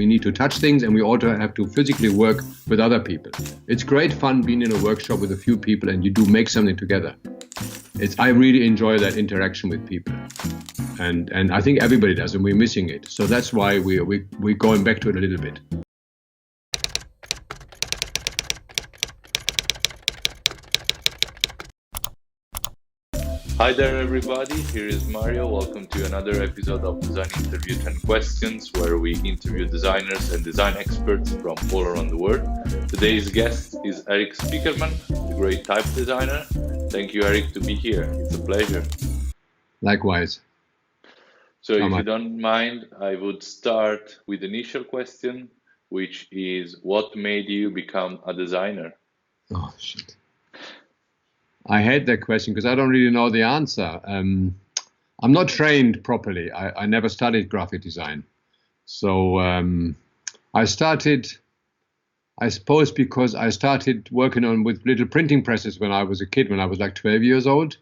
We need to touch things, and we also have to physically work with other people. It's great fun being in a workshop with a few people and you do make something together. I really enjoy that interaction with people. And I think everybody does, and we're missing it. So that's why we're going back to it a little bit. Hi there everybody, here is Mario. Welcome to another episode of Design Interview 10 Questions, where we interview designers and design experts from all around the world. Today's guest is Erik Spiekermann, the great type designer. Thank you, Erik, to be here. It's a pleasure. Likewise. So if you don't mind, I would start with the initial question, which is, what made you become a designer? Oh, shit. I hate that question because I don't really know the answer. I'm not trained properly. I never studied graphic design. So I started, I suppose, because I started working with little printing presses when I was a kid, when I was like 12 years old.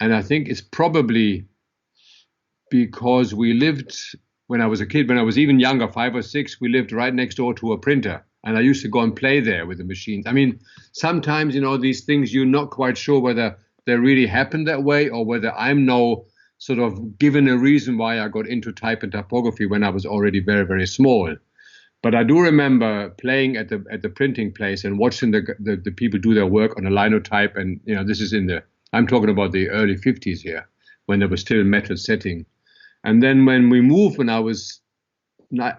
And I think it's probably because we lived, when I was a kid, when I was even younger, 5 or 6, we lived right next door to a printer. And I used to go and play there with the machines. I mean, sometimes, these things, you're not quite sure whether they really happened that way or whether I'm now sort of given a reason why I got into type and typography when I was already very, very small. But I do remember playing at the printing place and watching the people do their work on a linotype. And, this is I'm talking about the early 50s here, when there was still metal setting. And then when we moved, when I was 9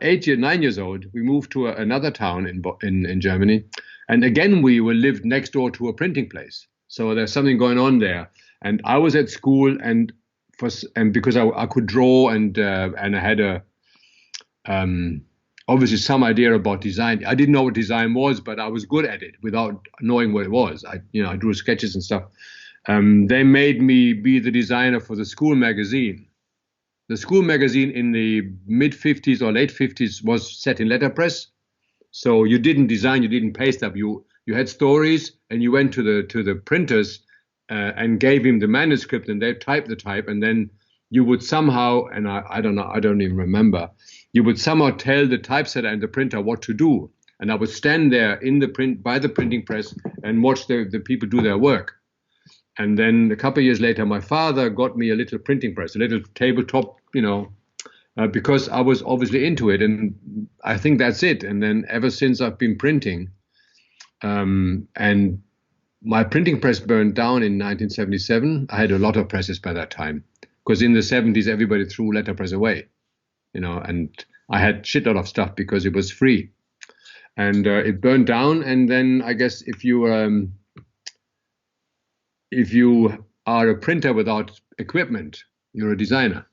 years old, we moved to another town in Germany, and again we lived next door to a printing place. So there's something going on there. And I was at school, and because I could draw and I had obviously some idea about design. I didn't know what design was, but I was good at it without knowing what it was. I drew sketches and stuff. They made me be the designer for the school magazine. The school magazine in the mid-50s or late 50s was set in letterpress. So you didn't design, you didn't paste up. You had stories, and you went to the printers and gave him the manuscript, and they typed the type, and then you would somehow, and I don't know, I don't even remember, you would somehow tell the typesetter and the printer what to do. And I would stand there by the printing press and watch the people do their work. And then a couple of years later, my father got me a little printing press, a little tabletop, because I was obviously into it. And I think that's it. And then ever since I've been printing, and my printing press burned down in 1977. I had a lot of presses by that time, because in the 70s, everybody threw letterpress away, and I had shit lot of stuff because it was free. And it burned down. And then I guess if you are a printer without equipment, you're a designer,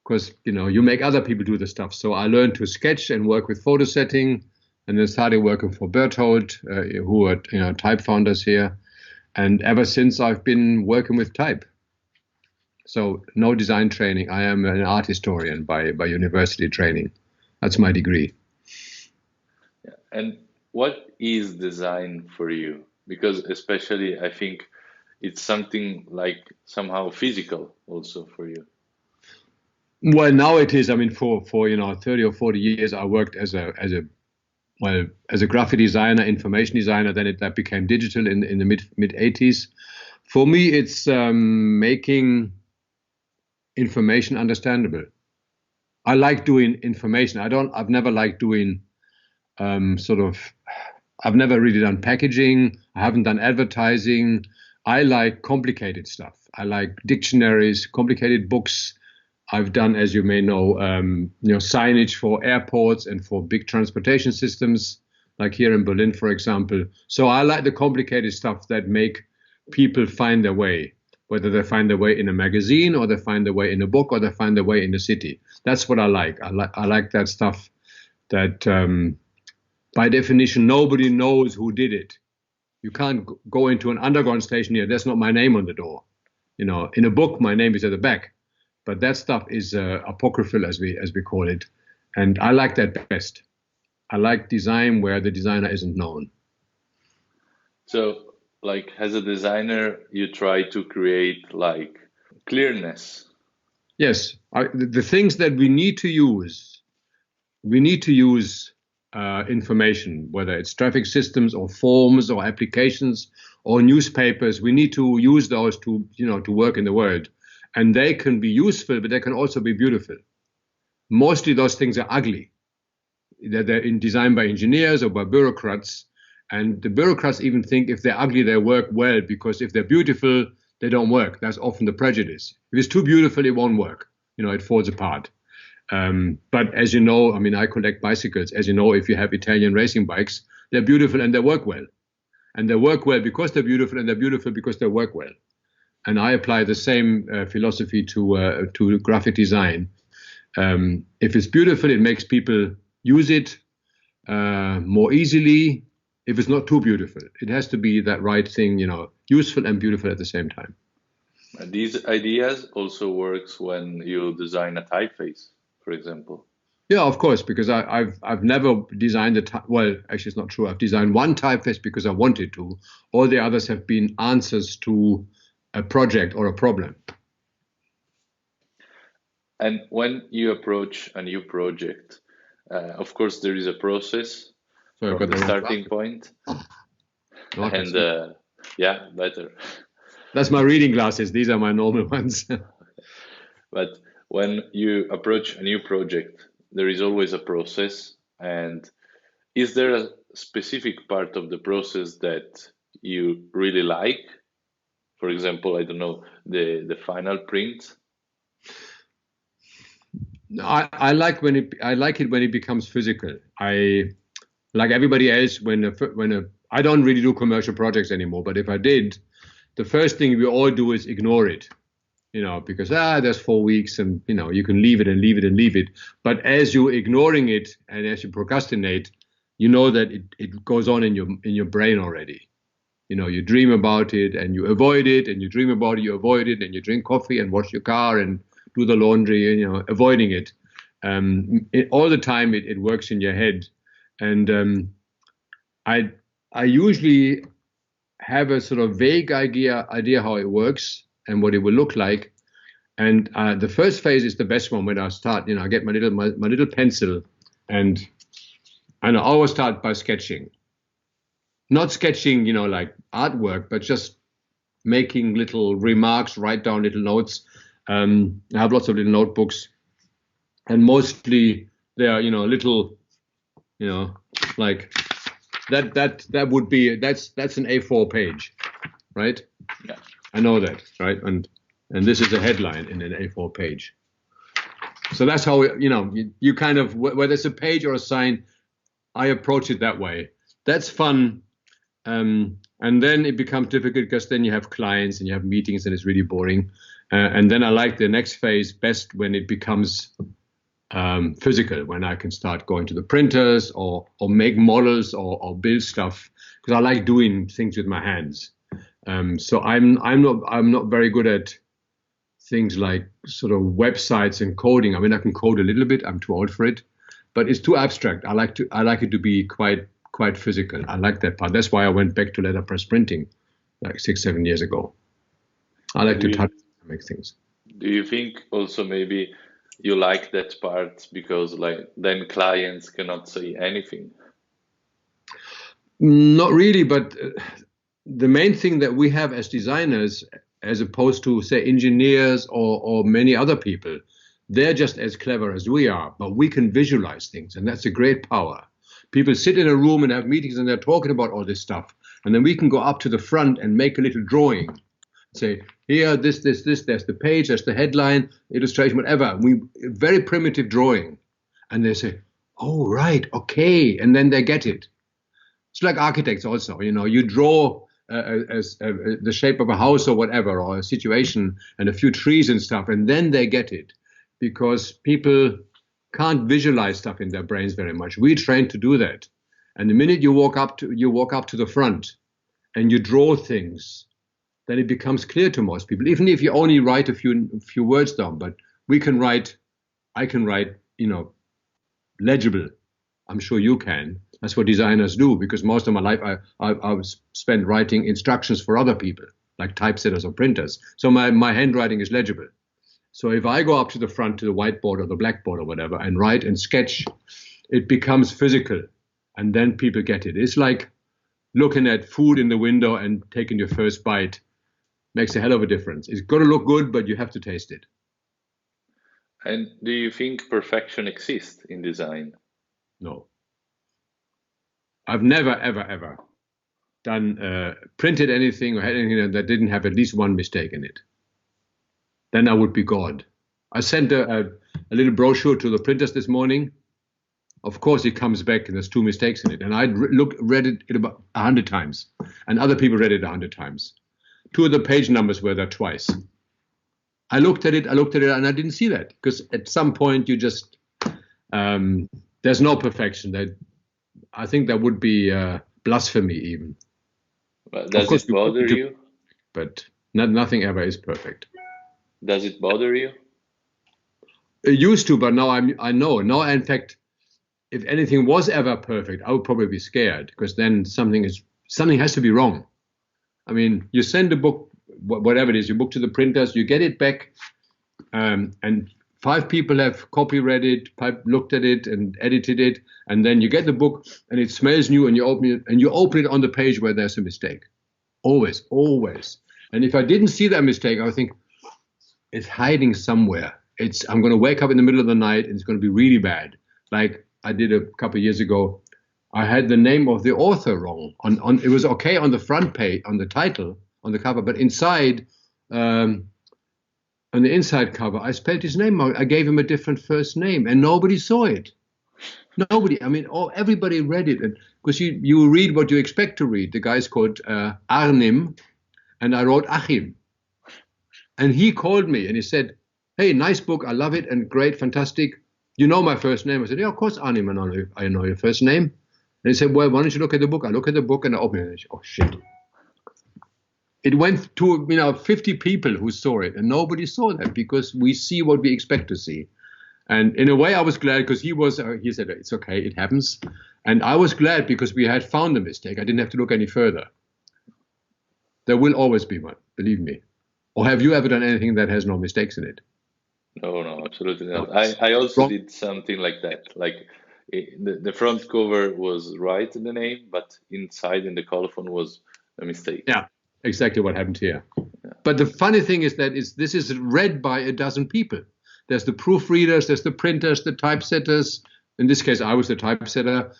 because you make other people do the stuff. So I learned to sketch and work with photo setting, and then started working for Berthold, who are type founders here. And ever since, I've been working with type. So no design training. I am an art historian by university training. That's my degree. Yeah. And what is design for you? Because especially, I think it's something like somehow physical also for you. Well, now it is. I mean, for 30 or 40 years, I worked as a graphic designer, information designer. Then that became digital in the mid 80s. For me, it's making information understandable. I like doing information. I've never liked doing I've never really done packaging. I haven't done advertising. I like complicated stuff. I like dictionaries, complicated books. I've done, as you may know, signage for airports and for big transportation systems, like here in Berlin, for example. So I like the complicated stuff that make people find their way, whether they find their way in a magazine or they find their way in a book or they find their way in the city. That's what I like. I like that stuff that, by definition, nobody knows who did it. You can't go into an underground station here. There's not my name on the door. In a book, my name is at the back. But that stuff is apocryphal, as we call it. And I like that best. I like design where the designer isn't known. So, like, as a designer, you try to create, like, clearness. Yes. The things that we need to use we need to use information, whether it's traffic systems or forms or applications or newspapers. We need to use those to work in the world, and they can be useful, but they can also be beautiful. Mostly those things are ugly. They're designed by engineers or by bureaucrats, and the bureaucrats even think if they're ugly, they work well, because if they're beautiful, they don't work. That's often the prejudice. If it's too beautiful, it won't work. It falls apart. But as you know, I mean, I collect bicycles. As you know, if you have Italian racing bikes, they're beautiful and they work well. And they work well because they're beautiful, and they're beautiful because they work well. And I apply the same philosophy to graphic design. If it's beautiful, it makes people use it more easily. If it's not too beautiful, it has to be that right thing, useful and beautiful at the same time. And these ideas also works when you design a typeface, for example. Yeah, of course, because I've never designed well, actually it's not true. I've designed one typeface because I wanted to. All the others have been answers to a project or a problem. And when you approach a new project, of course, there is a process from the starting point. And yeah, better. That's my reading glasses. These are my normal ones. But when you approach a new project, there is always a process. And is there a specific part of the process that you really like? For example, I don't know, the final print. I like it when it becomes physical. I, like everybody else, I don't really do commercial projects anymore. But if I did, the first thing we all do is ignore it, because there's 4 weeks, and you can leave it and leave it and leave it. But as you're ignoring it and as you procrastinate, you know that it goes on in your brain already. You dream about it and you avoid it, and you dream about it, you avoid it, and you drink coffee and wash your car and do the laundry, avoiding it. All the time it works in your head. And I usually have a sort of vague idea how it works and what it will look like. And the first phase is the best one when I start. I get my little pencil, and I always start by sketching. Not sketching, like artwork, but just making little remarks, write down little notes. I have lots of little notebooks, and mostly they are, little, like that would be, that's an A4 page, right? Yeah. I know that, right? And this is a headline in an A4 page. So that's how, you kind of, whether it's a page or a sign, I approach it that way. That's fun. And then it becomes difficult because then you have clients and you have meetings and it's really boring. And then I like the next phase best when it becomes physical, when I can start going to the printers or make models or build stuff, because I like doing things with my hands. So I'm not very good at things like sort of websites and coding. I mean, I can code a little bit. I'm too old for it, but it's too abstract. I like it to be quite physical. I like that part. That's why I went back to letterpress printing like 6-7 years ago. I like to touch and make things. Do you think also maybe you like that part because then clients cannot say anything? Not really, but the main thing that we have as designers, as opposed to say engineers or many other people, they're just as clever as we are, but we can visualize things, and that's a great power. People sit in a room and have meetings and they're talking about all this stuff, and then we can go up to the front and make a little drawing. Say, here, this, there's the page, there's the headline, illustration, whatever. Very primitive drawing. And they say, oh, right, okay. And then they get it. It's like architects also, you draw the shape of a house or whatever, or a situation and a few trees and stuff, and then they get it. Because people can't visualize stuff in their brains very much. We train to do that. And the minute you walk up to the front and you draw things, then it becomes clear to most people, even if you only write a few words down. But I can write, legible. I'm sure you can. That's what designers do, because most of my life I spent writing instructions for other people, like typesetters or printers. So my handwriting is legible. So if I go up to the front to the whiteboard or the blackboard or whatever and write and sketch, it becomes physical, and then people get it. It's like looking at food in the window and taking your first bite. Makes a hell of a difference. It's got to look good, but you have to taste it. And do you think perfection exists in design? No. I've never, ever, ever printed anything or had anything that didn't have at least one mistake in it. Then I would be God. I sent a little brochure to the printers this morning. Of course, it comes back and there's 2 mistakes in it. And I read it about 100 times. And other people read it 100 times. 2 of the page numbers were there twice. I looked at it, and I didn't see that. Because at some point, you just, there's no perfection. I think that would be blasphemy even. But does it bother you? But nothing ever is perfect. Does it bother you? It used to, but now I know. Now, in fact, if anything was ever perfect, I would probably be scared, because then something has to be wrong. I mean, you send a book, whatever it is, your book to the printers, you get it back, and 5 people have copy-read it, looked at it, and edited it, and then you get the book, and it smells new, and you open it on the page where there's a mistake. Always, always. And if I didn't see that mistake, I would think it's hiding somewhere. I'm going to wake up in the middle of the night, and it's going to be really bad. Like I did a couple of years ago. I had the name of the author wrong. It was okay on the front page, on the title, on the cover, but inside, on the inside cover, I spelled his name out. I gave him a different first name, and nobody saw it. Nobody. I mean, everybody read it, because you read what you expect to read. The guy's called Arnim, and I wrote Achim, and he called me and he said, "Hey, nice book. I love it, and great, fantastic. You know my first name?" I said, "Yeah, of course, Arnim, I know your first name." And he said, "Well, why don't you look at the book?" I look at the book and I open it. And oh shit! It went to 50 people who saw it, and nobody saw that, because we see what we expect to see. And in a way, I was glad, because he said it's okay, it happens, and I was glad because we had found a mistake. I didn't have to look any further. There will always be one, believe me. Or have you ever done anything that has no mistakes in it? No, absolutely not. I also did something like that. Like the front cover was right in the name, but inside in the colophon was a mistake. Yeah, exactly what happened here. Yeah. But the funny thing is that this is read by a dozen people. There's the proofreaders, there's the printers, the typesetters. In this case, I was the typesetter.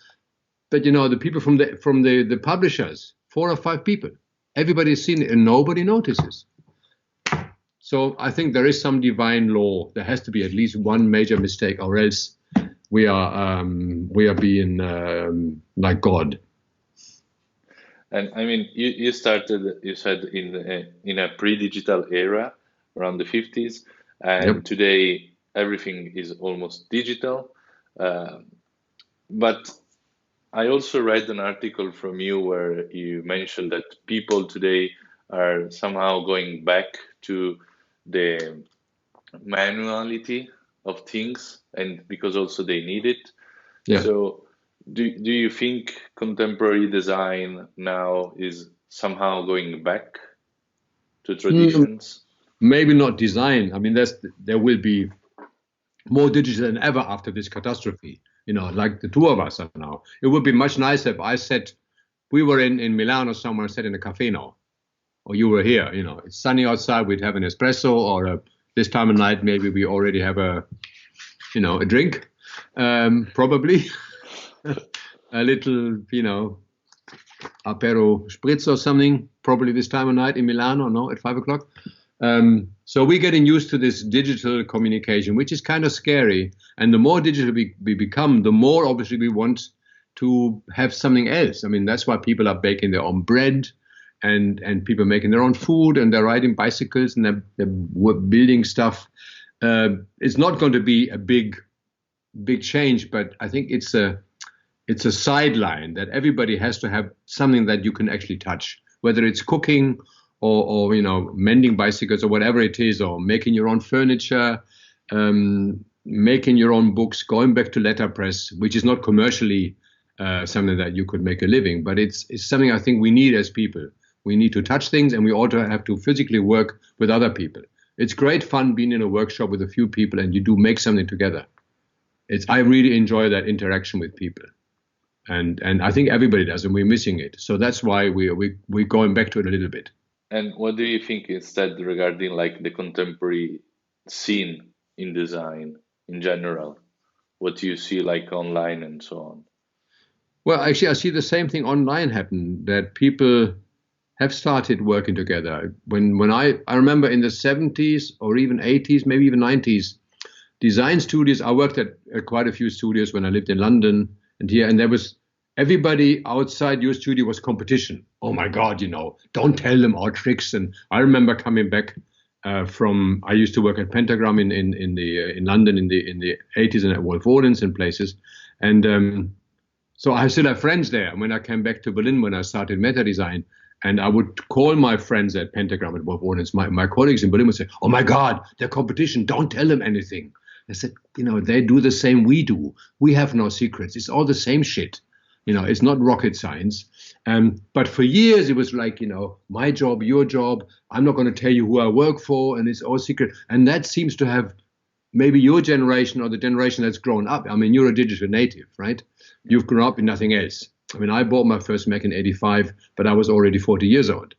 But the people from the publishers, 4 or 5 people. Everybody's seen it and nobody notices. So I think there is some divine law. There has to be at least one major mistake, or else we are being like God. And I mean, you said in a pre-digital era around the 50s, and yep. Today everything is almost digital. But I also read an article from you where you mentioned that people today are somehow going back to the manuality of things, and because also they need it. Yeah. So do you think contemporary design now is somehow going back to traditions? Maybe not design. I mean, there will be more digital than ever after this catastrophe. Like the 2 of us are now. It would be much nicer if I said, we were in Milan or somewhere, sat in a cafe now, or you were here. It's sunny outside. We'd have an espresso, or this time of night maybe we already have a drink, probably a little, apero spritz or something. Probably this time of night in Milan, or no, at 5 o'clock. So we're getting used to this digital communication, which is kind of scary. And the more digital we become, the more obviously we want to have something else. I mean, that's why people are baking their own bread, and people making their own food, and they're riding bicycles, and they're building stuff. It's not going to be a big change, but I think it's a sideline that everybody has to have something that you can actually touch, whether it's cooking or mending bicycles or whatever it is, or making your own furniture, making your own books, going back to letterpress, which is not commercially something that you could make a living, but it's something I think we need as people. We need to touch things, and we also have to physically work with other people. It's great fun being in a workshop with a few people and you do make something together. I really enjoy that interaction with people. And I think everybody does, and we're missing it. So that's why we're going back to it a little bit. And what do you think instead regarding like the contemporary scene in design in general? What do you see like online and so on? Well, actually, I see the same thing online happen, that people have started working together. When I remember in the 70s or even 80s, maybe even 90s, design studios, I worked at quite a few studios when I lived in London and here, and there was everybody outside your studio was competition. Oh my God, don't tell them our tricks. And I remember coming back I used to work at Pentagram in London in the 80s and at Wolf Ordens and places. And so I still have friends there. And when I came back to Berlin, when I started MetaDesign, and I would call my friends at Pentagram at Wolf Ordens, my colleagues in Berlin would say, oh my God, they're competition, don't tell them anything. I said, they do the same we do. We have no secrets. It's all the same shit. It's not rocket science. But for years, it was like, my job, your job. I'm not going to tell you who I work for, and it's all secret. And that seems to have maybe your generation or the generation that's grown up. I mean, you're a digital native, right? You've grown up in nothing else. I mean, I bought my first Mac in 85, but I was already 40 years old.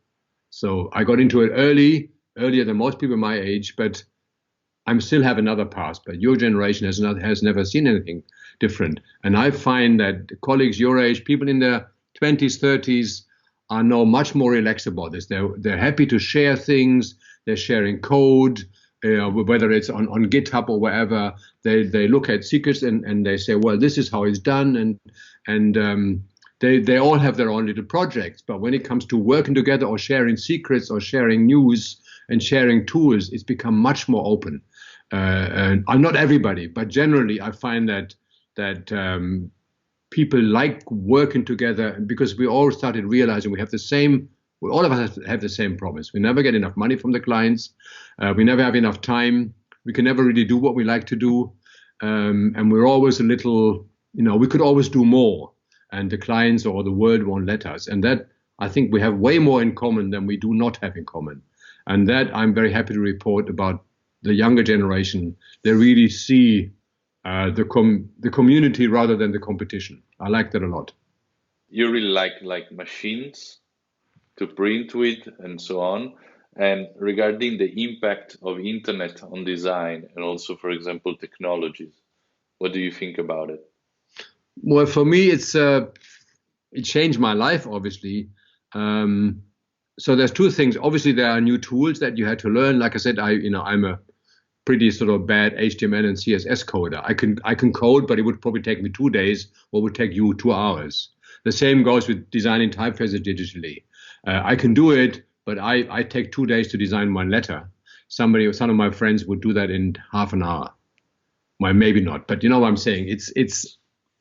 So I got into it earlier than most people my age, but I still have another past. But your generation has never seen anything different. And I find that colleagues your age, people in their 20s, 30s, are now much more relaxed about this. They're happy to share things. They're sharing code, whether it's on GitHub or wherever. They look at secrets and they say, well, this is how it's done. And they all have their own little projects. But when it comes to working together or sharing secrets or sharing news and sharing tools, it's become much more open. And not everybody, but generally I find that people like working together because we all started realizing all of us have the same problems. We never get enough money from the clients. We never have enough time. We can never really do what we like to do. And we're always a little, we could always do more. And the clients or the world won't let us. And that, I think we have way more in common than we do not have in common. And that I'm very happy to report about the younger generation. They really see the community rather than the competition. I like that a lot. You really like machines to print with and so on. And regarding the impact of internet on design and also, for example, technologies, what do you think about it? Well, for me, it changed my life, obviously. So there's two things. Obviously, there are new tools that you had to learn. Like I said, I'm a pretty sort of bad HTML and CSS coder. I can code, but it would probably take me 2 days, or would take you 2 hours. The same goes with designing typefaces digitally. I can do it, but I take 2 days to design one letter. Some of my friends would do that in half an hour. Well, maybe not, but you know what I'm saying.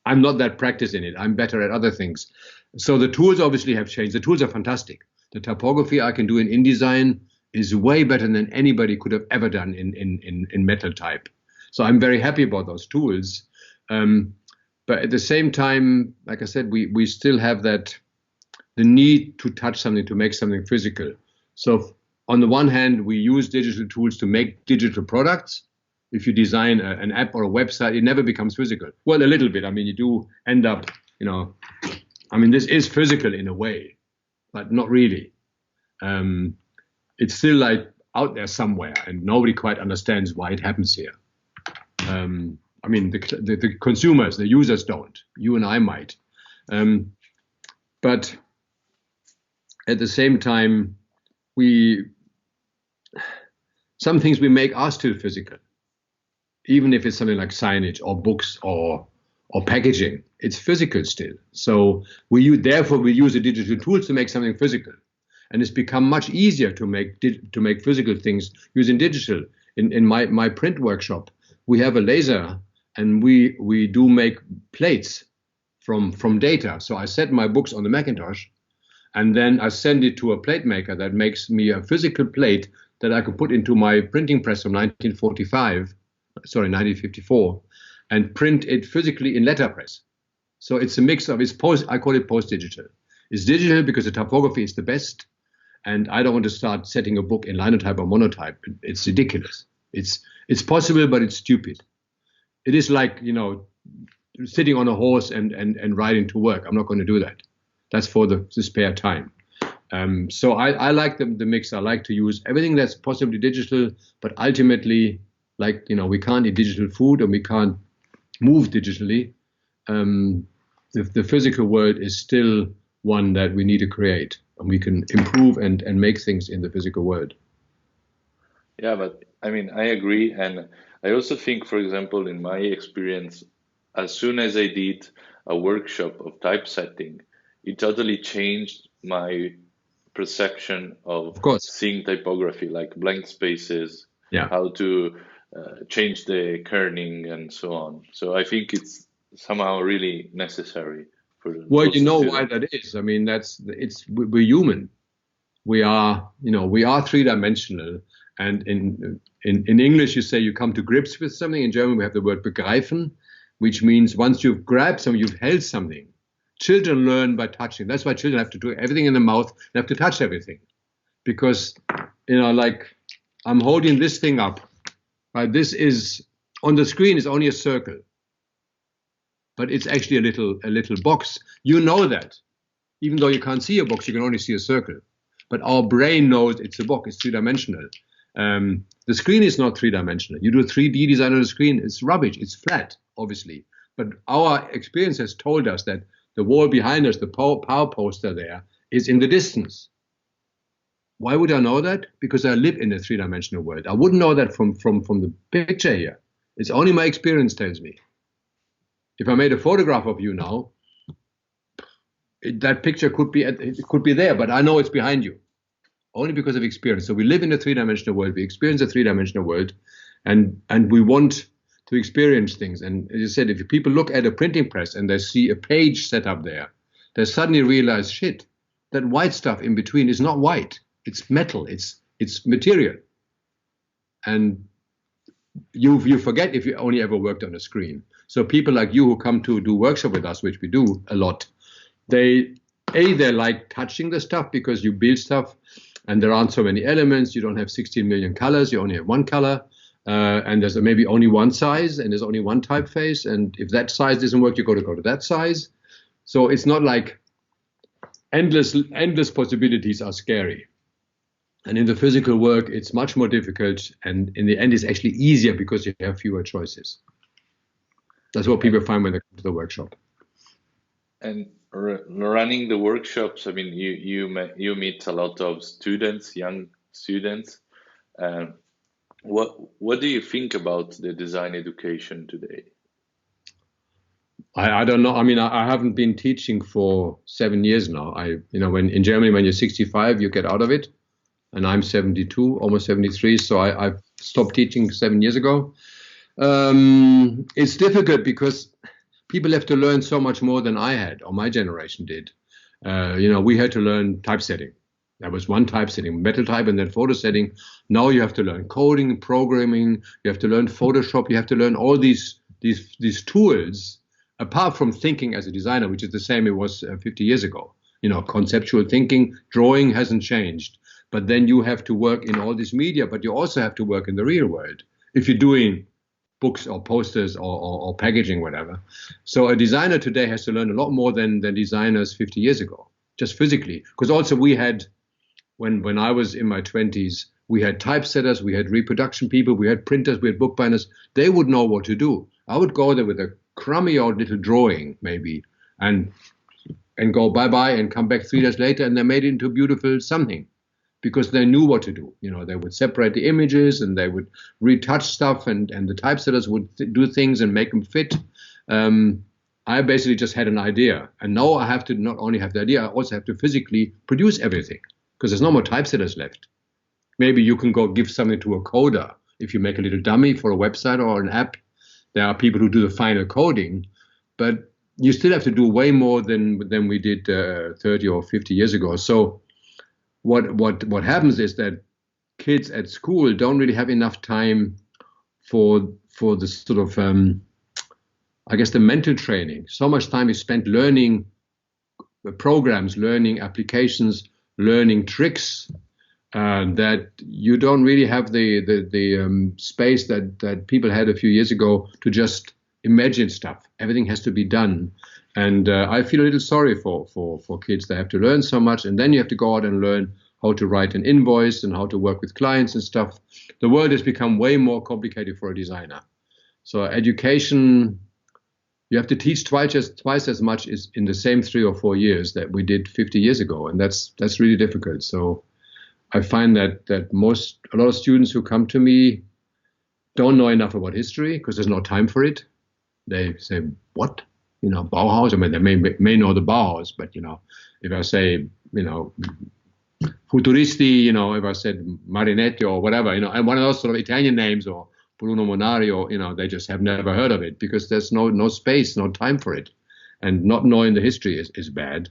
I'm not that practiced in it. I'm better at other things. So the tools obviously have changed. The tools are fantastic. The typography I can do in InDesign is way better than anybody could have ever done in metal type. So I'm very happy about those tools. But at the same time, like I said, we still have the need to touch something, to make something physical. So on the one hand, we use digital tools to make digital products. If you design an app or a website, it never becomes physical. Well, a little bit. I mean, you do end up, this is physical in a way, but not really. It's still like out there somewhere, and nobody quite understands why it happens here. The consumers, the users don't. You and I might. But at the same time, some things we make are still physical. Even if it's something like signage or books or packaging, it's physical still. So therefore we use the digital tools to make something physical, and it's become much easier to make physical things using digital. In my print workshop, we have a laser, and we do make plates from data. So I set my books on the Macintosh, and then I send it to a plate maker that makes me a physical plate that I can put into my printing press from 1954, and print it physically in letterpress. So it's a mix of, I call it post-digital. It's digital because the typography is the best, and I don't want to start setting a book in linotype or monotype. It's ridiculous. It's possible, but it's stupid. It is like, sitting on a horse and riding to work. I'm not going to do that. That's for the spare time. So I like the mix. I like to use everything that's possibly digital, but ultimately, we can't eat digital food and we can't move digitally. The physical world is still one that we need to create, and we can improve and make things in the physical world. Yeah, but I mean, I agree. And I also think, for example, in my experience, as soon as I did a workshop of typesetting, it totally changed my perception of seeing typography, like blank spaces, how to change the kerning and so on. So I think it's somehow really necessary for. Well, you know why that is. I mean, we're human. We are three-dimensional. And in English, you say you come to grips with something. In German, we have the word begreifen, which means once you've grabbed something, you've held something. Children learn by touching. That's why children have to do everything in the mouth. They have to touch everything. Because, like I'm holding this thing up. This is, on the screen is only a circle. But it's actually a little box. You know that. Even though you can't see a box, you can only see a circle. But our brain knows it's a box. It's three-dimensional. The screen is not three-dimensional. You do a 3D design on the screen, it's rubbish. It's flat, obviously. But our experience has told us that the wall behind us, the power poster there, is in the distance. Why would I know that? Because I live in a three-dimensional world. I wouldn't know that from the picture here. It's only my experience tells me. If I made a photograph of you now, that picture could be there, but I know it's behind you. Only because of experience. So we live in a three-dimensional world. We experience a three-dimensional world, and we want to experience things. And as you said, if people look at a printing press and they see a page set up there, they suddenly realize, shit, that white stuff in between is not white. It's metal. It's material. And you forget if you only ever worked on a screen. So people like you who come to do workshop with us, which we do a lot, they like touching the stuff because you build stuff. And there aren't so many elements. You don't have 16 million colors. You only have one color. And there's maybe only one size. And there's only one typeface. And if that size doesn't work, you go to that size. So it's not like endless possibilities are scary. And in the physical work, it's much more difficult. And in the end, it's actually easier because you have fewer choices. That's what people find when they come to the workshop. And running the workshops, I mean, you meet a lot of students, young students. What do you think about the design education today? I don't know. I mean, I haven't been teaching for 7 years now. When in Germany, when you're 65, you get out of it, and I'm 72, almost 73. So I stopped teaching 7 years ago. It's difficult because people have to learn so much more than I had, or my generation did. We had to learn typesetting. There was one typesetting, metal type, and then photo setting. Now you have to learn coding, programming. You have to learn Photoshop. You have to learn all these tools, apart from thinking as a designer, which is the same it was 50 years ago. Conceptual thinking, drawing hasn't changed. But then you have to work in all this media, but you also have to work in the real world. If you're doing books or posters or packaging, whatever. So a designer today has to learn a lot more than designers 50 years ago, just physically. Because also we had, when I was in my 20s, we had typesetters, we had reproduction people, we had printers, we had bookbinders. They would know what to do. I would go there with a crummy old little drawing, maybe, and go bye-bye and come back 3 days later, and they made it into beautiful something. Because they knew what to do. They would separate the images and they would retouch stuff, and the typesetters would do things and make them fit. I basically just had an idea. And now I have to not only have the idea, I also have to physically produce everything because there's no more typesetters left. Maybe you can go give something to a coder. If you make a little dummy for a website or an app, there are people who do the final coding, but you still have to do way more than we did 30 or 50 years ago. So what happens is that kids at school don't really have enough time for the sort of the mental training. So much time is spent learning programs, learning applications, learning tricks that you don't really have the space that people had a few years ago to just imagine stuff. Everything has to be done. And I feel a little sorry for kids. They have to learn so much, and then you have to go out and learn how to write an invoice and how to work with clients and stuff. The world has become way more complicated for a designer. So education, you have to teach twice as much as in the same 3 or 4 years that we did 50 years ago, and that's really difficult. So I find that a lot of students who come to me don't know enough about history because there's no time for it. They say, what? Bauhaus? I mean, they may know the Bauhaus, but, if I say, Futuristi, if I said Marinetti or whatever, and one of those sort of Italian names or Bruno Monari, or, they just have never heard of it because there's no space, no time for it. And not knowing the history is bad.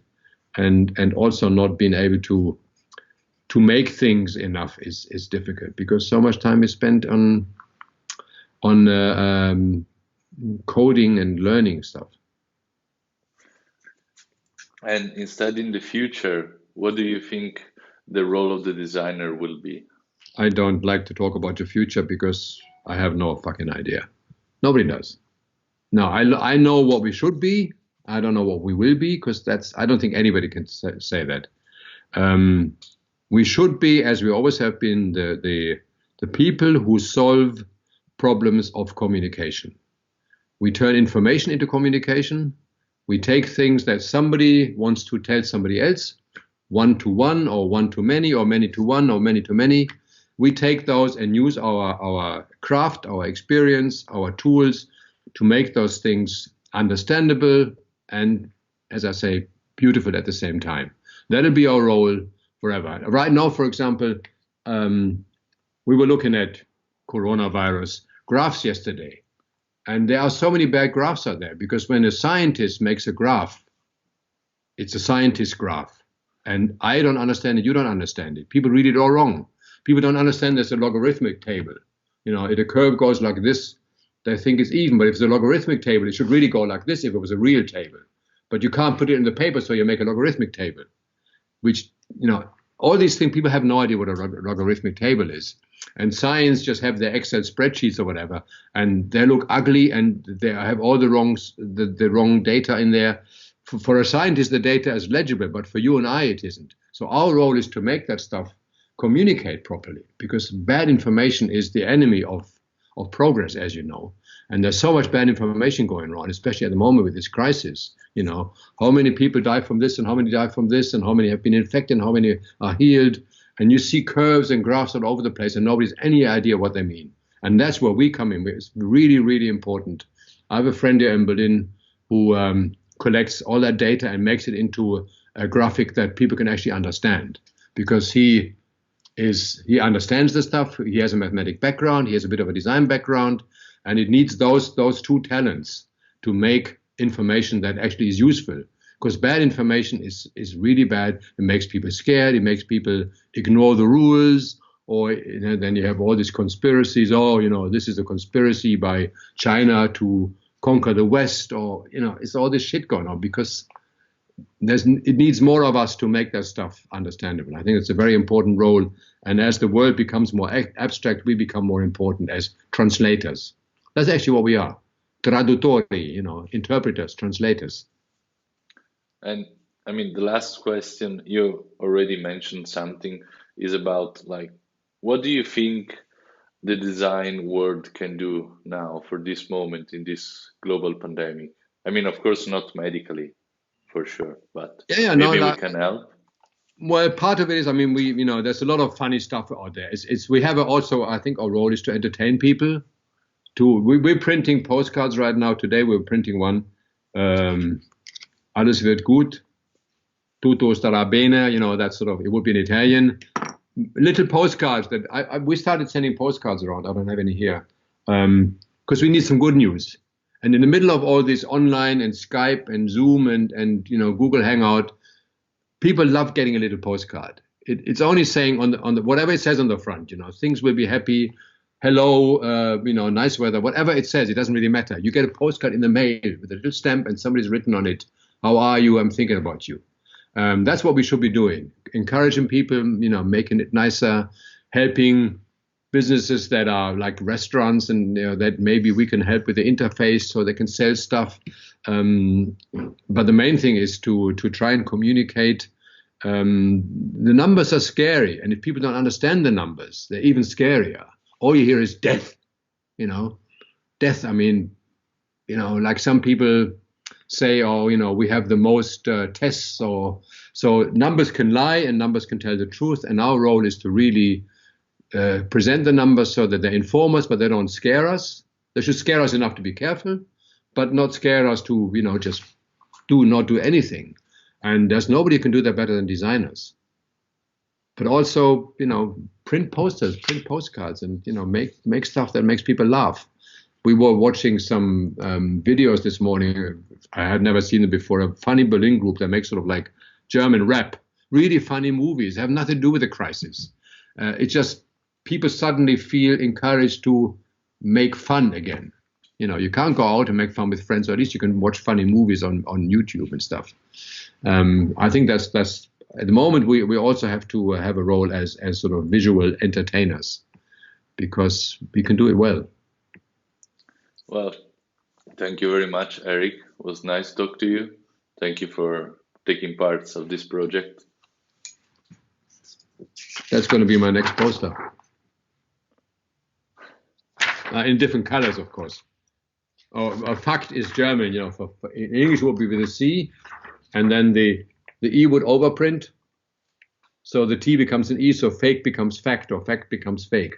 And also not being able to make things enough is difficult because so much time is spent on coding and learning stuff. And instead, in the future, what do you think the role of the designer will be? I don't like to talk about the future because I have no fucking idea. Nobody does. No, I know what we should be. I don't know what we will be because I don't think anybody can say that. We should be, as we always have been, the people who solve problems of communication. We turn information into communication. We take things that somebody wants to tell somebody else, one to one or one to many or many to one or many to many. We take those and use our craft, our experience, our tools to make those things understandable and, as I say, beautiful at the same time. That'll be our role forever. Right now, for example, we were looking at coronavirus graphs yesterday. And there are so many bad graphs out there because when a scientist makes a graph, it's a scientist graph. And I don't understand it, you don't understand it. People read it all wrong. People don't understand there's a logarithmic table. If a curve goes like this, they think it's even. But if it's a logarithmic table, it should really go like this if it was a real table. But you can't put it in the paper, so you make a logarithmic table, which, all these things, people have no idea what a logarithmic table is. And science just have their Excel spreadsheets or whatever, and they look ugly and they have all the wrong data in there. For a scientist, the data is legible, but for you and I, it isn't. So our role is to make that stuff communicate properly, because bad information is the enemy of progress, as you know. And there's so much bad information going on, especially at the moment with this crisis. How many people die from this and how many die from this and how many have been infected and how many are healed. And you see curves and graphs all over the place and nobody's any idea what they mean. And that's where we come in. It's really, really important. I have a friend here in Berlin who collects all that data and makes it into a graphic that people can actually understand, because he understands the stuff. He has a mathematic background. He has a bit of a design background, and it needs those two talents to make information that actually is useful. Because bad information is really bad. It makes people scared. It makes people ignore the rules. Or then you have all these conspiracies. This is a conspiracy by China to conquer the West. Or it's all this shit going on because it needs more of us to make that stuff understandable. I think it's a very important role. And as the world becomes more abstract, we become more important as translators. That's actually what we are. Traduttori, interpreters, translators. And I mean, the last question, you already mentioned something, is about what do you think the design world can do now for this moment in this global pandemic? I mean, of course, not medically, for sure, but maybe we can help. Well, part of it is, there's a lot of funny stuff out there. We have also, I think our role is to entertain people. We're printing postcards right now. Today we're printing one. Alles wird gut, tutto starà bene, that sort of, it would be in Italian. Little postcards that we started sending postcards around. I don't have any here because we need some good news. And in the middle of all this online and Skype and Zoom and Google Hangout, people love getting a little postcard. It's only saying on the whatever it says on the front, things will be happy. Hello, nice weather, whatever it says, it doesn't really matter. You get a postcard in the mail with a little stamp and somebody's written on it, how are you? I'm thinking about you. That's what we should be doing. Encouraging people, making it nicer, helping businesses that are like restaurants, and that maybe we can help with the interface so they can sell stuff. But the main thing is to try and communicate. The numbers are scary, and if people don't understand the numbers, they're even scarier. All you hear is death. Death. I mean, like some people say, we have the most tests, so numbers can lie and numbers can tell the truth. And our role is to really present the numbers so that they inform us, but they don't scare us. They should scare us enough to be careful, but not scare us to, just not do anything. And there's nobody who can do that better than designers. But also, print posters, print postcards, and, make stuff that makes people laugh. We were watching some videos this morning. I had never seen it before. A funny Berlin group that makes sort of like German rap, really funny movies, have nothing to do with the crisis. It's just people suddenly feel encouraged to make fun again. You can't go out and make fun with friends, or at least you can watch funny movies on YouTube and stuff. I think that's at the moment we also have to have a role as sort of visual entertainers, because we can do it well. Well, thank you very much, Erik. It was nice to talk to you. Thank you for taking parts of this project. That's going to be my next poster. In different colors, of course. A fact is German, in English would be with a C, and then the E would overprint. So the T becomes an E, so fake becomes fact, or fact becomes fake.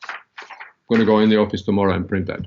I'm going to go in the office tomorrow and print that.